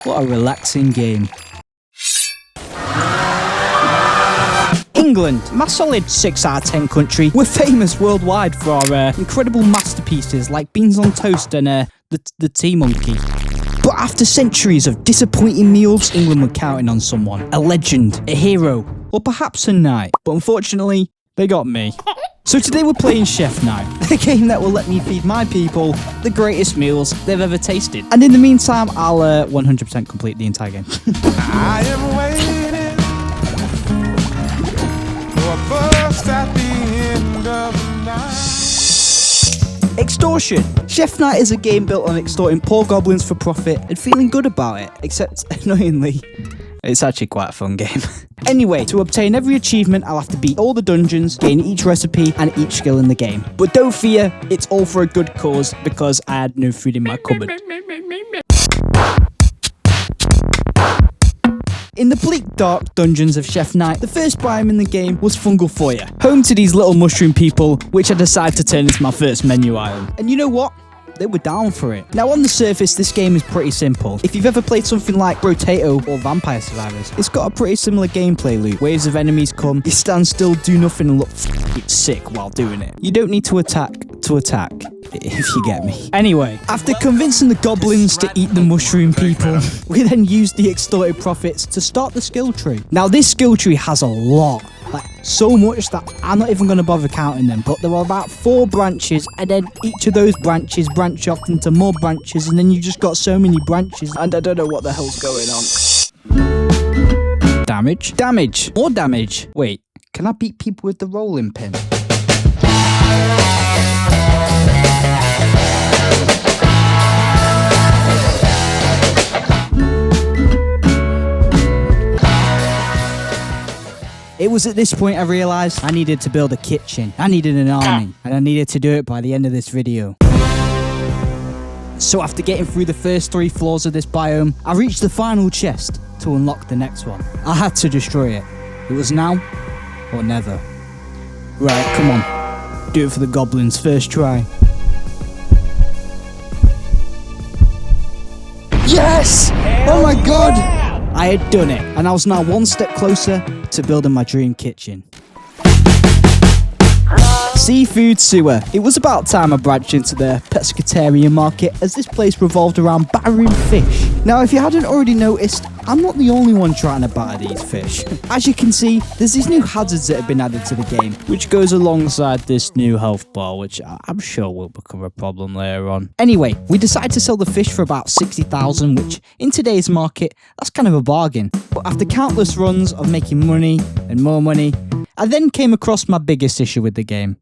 What a relaxing game. England, my solid 6 out of 10 country. We're famous worldwide for our incredible masterpieces like Beans on Toast and the Tea Monkey. But after centuries of disappointing meals, England were counting on someone. A legend, a hero, or perhaps a knight. But unfortunately, they got me. So today we're playing Chef Night, a game that will let me feed my people the greatest meals they've ever tasted. And in the meantime, I'll 100% complete the entire game. I am waiting for a burst at the end of the night. Extortion. Chef Night is a game built on extorting poor goblins for profit and feeling good about it, except annoyingly, it's actually quite a fun game. Anyway, to obtain every achievement, I'll have to beat all the dungeons, gain each recipe and each skill in the game. But don't fear, it's all for a good cause because I had no food in my cupboard. In the bleak, dark dungeons of Chef Night, the first biome in the game was Fungalfolia, home to these little mushroom people, which I decided to turn into my first menu item. And you know what? They were down for it. Now on the surface, this game is pretty simple. If you've ever played something like Brotato or Vampire Survivors, it's got a pretty similar gameplay loop. Waves of enemies come, you stand still, do nothing and look sick while doing it. You don't need to attack, if you get me. Anyway, after convincing the goblins to eat the mushroom people, we then used the extorted profits to start the skill tree. Now this skill tree has a lot. Like, so much that I'm not even going to bother counting them, but there are about 4 branches, and then each of those branches branch off into more branches, and then you just got so many branches, and I don't know what the hell's going on. Damage. Damage. More damage. Wait, can I beat people with the rolling pin? It was at this point I realised I needed to build a kitchen. I needed an army, and I needed to do it by the end of this video. So after getting through the first 3 floors of this biome, I reached the final chest to unlock the next one. I had to destroy it. It was now or never. Right, come on. Do it for the goblins, first try. Yes! Oh my god! I had done it, and I was now one step closer to building my dream kitchen. Seafood Sewer. It was about time I branched into the pescatarian market, as this place revolved around battering fish. Now, if you hadn't already noticed, I'm not the only one trying to batter these fish. As you can see, there's these new hazards that have been added to the game, which goes alongside this new health bar, which I'm sure will become a problem later on. Anyway, we decided to sell the fish for about 60,000, which in today's market, that's kind of a bargain. But after countless runs of making money and more money, I then came across my biggest issue with the game.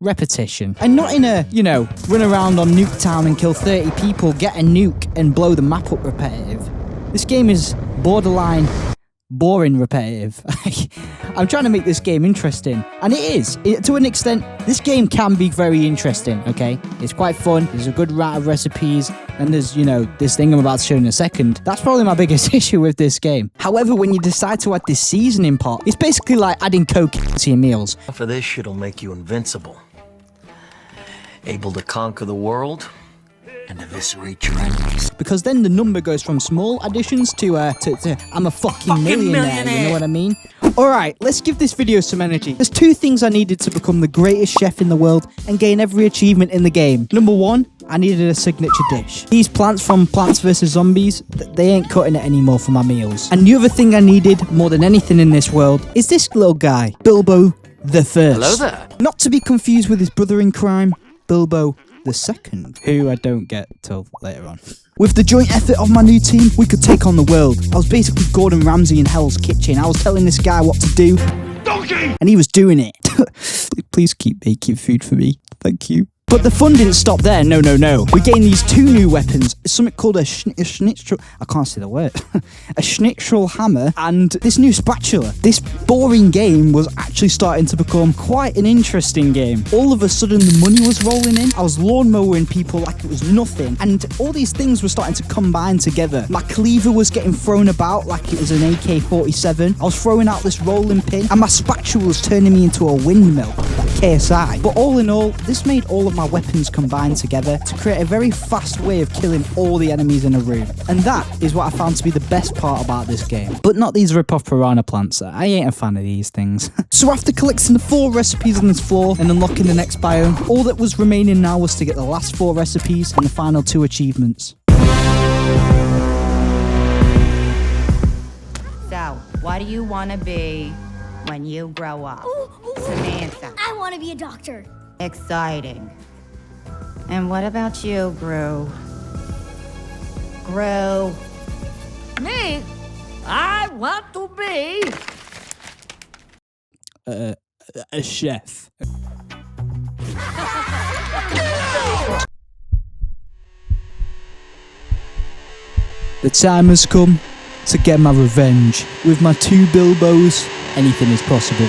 Repetition. And not in a, run around on Nuke Town and kill 30 people, get a nuke and blow the map up repetitive. This game is borderline boring repetitive. I'm trying to make this game interesting, and it is. To an extent, this game can be very interesting, okay? It's quite fun, there's a good route of recipes, and there's, this thing I'm about to show in a second. That's probably my biggest issue with this game. However, when you decide to add this seasoning pot, it's basically like adding coke to your meals. For this shit'll make you invincible. Able to conquer the world and eviscerate your enemies. Because then the number goes from small additions to I'm a fucking millionaire, you know what I mean? Alright, let's give this video some energy. There's 2 things I needed to become the greatest chef in the world and gain every achievement in the game. Number 1, I needed a signature dish. These plants from Plants vs Zombies, they ain't cutting it anymore for my meals. And the other thing I needed, more than anything in this world, is this little guy, Bilbo the First. Hello there. Not to be confused with his brother in crime, Bilbo the Second, who I don't get till later on. With the joint effort of my new team, we could take on the world. I was basically Gordon Ramsay in Hell's Kitchen. I was telling this guy what to do, Donkey! And he was doing it. Please keep making food for me. Thank you. But the fun didn't stop there, no. We gained these 2 new weapons, something called a schnitzel, I can't say the word, a schnitzel hammer, and this new spatula. This boring game was actually starting to become quite an interesting game. All of a sudden the money was rolling in, I was lawnmowing people like it was nothing, and all these things were starting to combine together. My cleaver was getting thrown about like it was an AK-47, I was throwing out this rolling pin, and my spatula was turning me into a windmill that KSI. But all in all, this made all of my weapons combine together to create a very fast way of killing all the enemies in a room. And that is what I found to be the best part about this game. But not these rip-off piranha plants. I ain't a fan of these things. So after collecting the 4 recipes on this floor and unlocking the next biome, all that was remaining now was to get the last 4 recipes and the final 2 achievements. So, what do you want to be when you grow up? Samantha. I want to be a doctor. Exciting. And what about you, Gru? Gru. Me? I want to be A chef. The time has come to get my revenge. With my 2 Bilbos, anything is possible.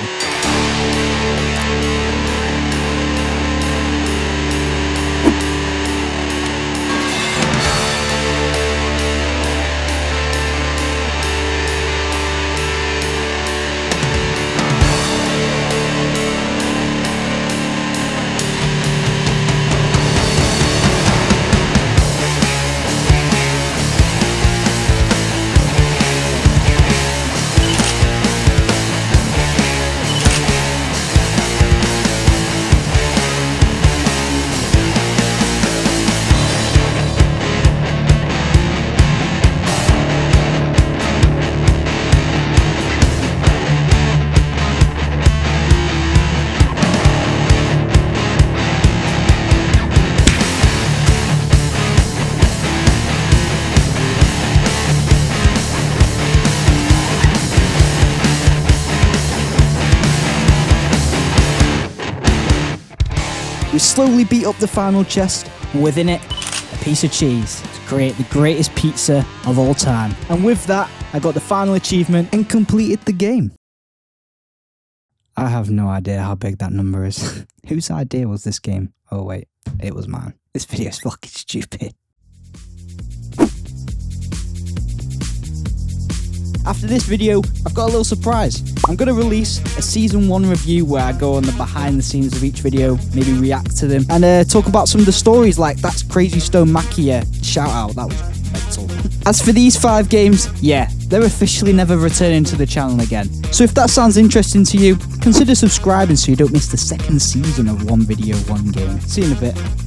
We slowly beat up the final chest, and within it, a piece of cheese to create the greatest pizza of all time. And with that, I got the final achievement and completed the game. I have no idea how big that number is. Whose idea was this game? Oh wait, it was mine. This video is fucking stupid. After this video, I've got a little surprise. I'm going to release a Season 1 review where I go on the behind the scenes of each video, maybe react to them, and talk about some of the stories like That's Crazy Stone Machia. Shout out, that was mental. As for these 5 games, yeah, they're officially never returning to the channel again. So if that sounds interesting to you, consider subscribing so you don't miss the 2nd season of One Video, One Game. See you in a bit.